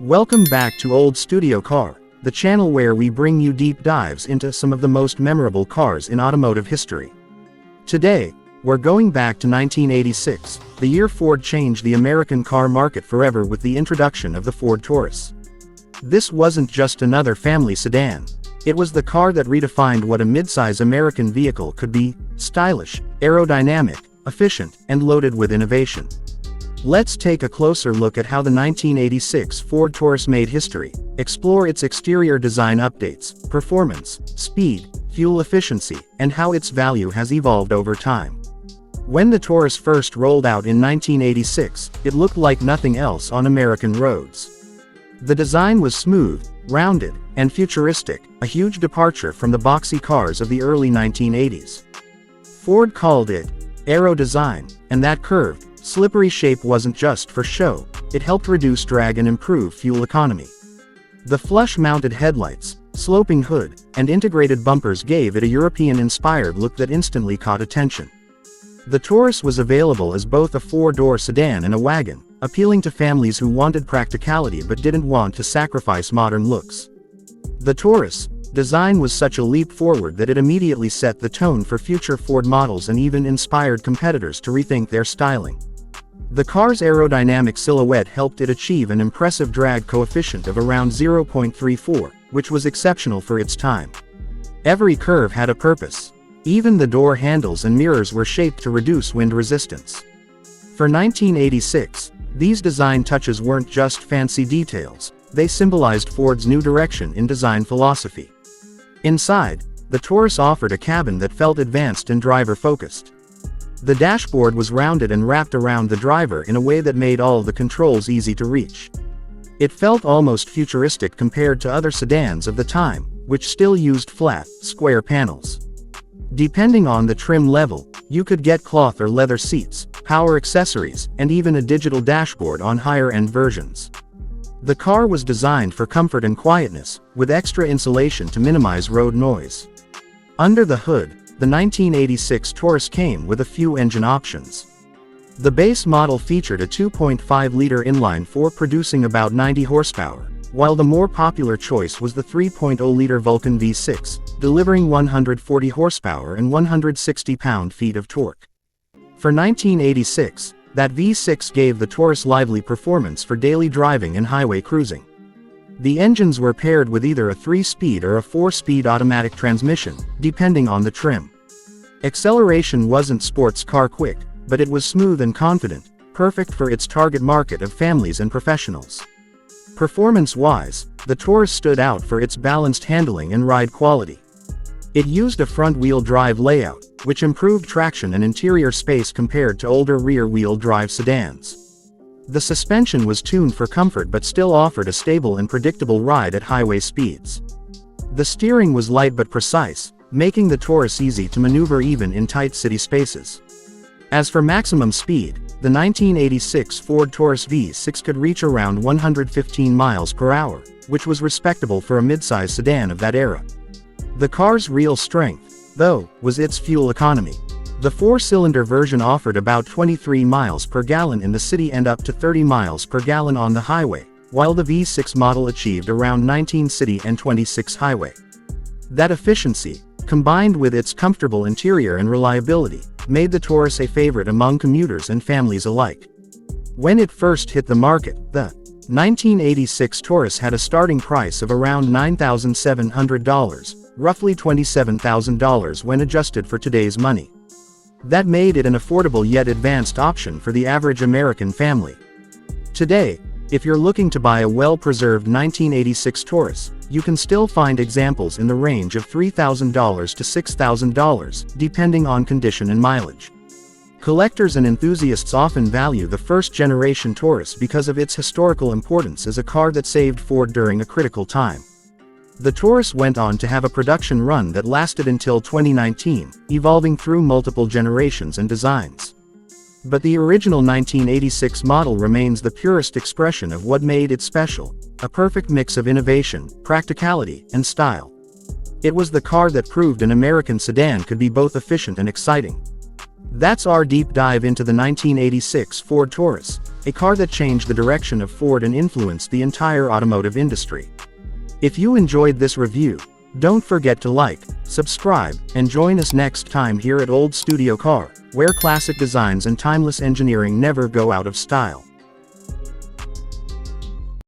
Welcome back to Old Studio Car, the channel where we bring you deep dives into some of the most memorable cars in automotive history. Today, we're going back to 1986, the year Ford changed the American car market forever with the introduction of the Ford Taurus. This wasn't just another family sedan. It was the car that redefined what a midsize American vehicle could be: stylish, aerodynamic, efficient, and loaded with innovation. Let's take a closer look at how the 1986 Ford Taurus made history, explore its exterior design updates, performance, speed, fuel efficiency, and how its value has evolved over time. When the Taurus first rolled out in 1986, it looked like nothing else on American roads. The design was smooth, rounded, and futuristic, a huge departure from the boxy cars of the early 1980s. Ford called it aero design, and that curved, slippery shape wasn't just for show, it helped reduce drag and improve fuel economy. The flush-mounted headlights, sloping hood, and integrated bumpers gave it a European-inspired look that instantly caught attention. The Taurus was available as both a four-door sedan and a wagon, appealing to families who wanted practicality but didn't want to sacrifice modern looks. The Taurus design was such a leap forward that it immediately set the tone for future Ford models and even inspired competitors to rethink their styling. The car's aerodynamic silhouette helped it achieve an impressive drag coefficient of around 0.34, which was exceptional for its time. Every curve had a purpose. Even the door handles and mirrors were shaped to reduce wind resistance. For 1986, these design touches weren't just fancy details, they symbolized Ford's new direction in design philosophy. Inside, the Taurus offered a cabin that felt advanced and driver-focused. The dashboard was rounded and wrapped around the driver in a way that made all the controls easy to reach. It felt almost futuristic compared to other sedans of the time, which still used flat, square panels. Depending on the trim level, you could get cloth or leather seats, power accessories, and even a digital dashboard on higher-end versions. The car was designed for comfort and quietness, with extra insulation to minimize road noise. Under the hood, the 1986 Taurus came with a few engine options. The base model featured a 2.5-liter inline-4 producing about 90 horsepower, while the more popular choice was the 3.0-liter Vulcan V6, delivering 140 horsepower and 160 pound-feet of torque. For 1986, that V6 gave the Taurus lively performance for daily driving and highway cruising. The engines were paired with either a 3-speed or a 4-speed automatic transmission, depending on the trim. Acceleration wasn't sports car quick, but it was smooth and confident, perfect for its target market of families and professionals. Performance-wise, the Taurus stood out for its balanced handling and ride quality. It used a front-wheel drive layout, which improved traction and interior space compared to older rear-wheel drive sedans. The suspension was tuned for comfort but still offered a stable and predictable ride at highway speeds. The steering was light but precise, making the Taurus easy to maneuver even in tight city spaces. As for maximum speed, the 1986 Ford Taurus V6 could reach around 115 miles per hour, which was respectable for a midsize sedan of that era. The car's real strength, though, was its fuel economy. The 4-cylinder version offered about 23 miles per gallon in the city and up to 30 miles per gallon on the highway, while the V6 model achieved around 19 city and 26 highway. That efficiency, combined with its comfortable interior and reliability, made the Taurus a favorite among commuters and families alike. When it first hit the market, the 1986 Taurus had a starting price of around $9,700, roughly $27,000 when adjusted for today's money. That made it an affordable yet advanced option for the average American family. Today, if you're looking to buy a well-preserved 1986 Taurus, you can still find examples in the range of $3,000 to $6,000, depending on condition and mileage. Collectors and enthusiasts often value the first-generation Taurus because of its historical importance as a car that saved Ford during a critical time. The Taurus went on to have a production run that lasted until 2019, evolving through multiple generations and designs. But the original 1986 model remains the purest expression of what made it special, a perfect mix of innovation, practicality, and style. It was the car that proved an American sedan could be both efficient and exciting. That's our deep dive into the 1986 Ford Taurus, a car that changed the direction of Ford and influenced the entire automotive industry. If you enjoyed this review, don't forget to like, subscribe, and join us next time here at Old Studio Car, where classic designs and timeless engineering never go out of style.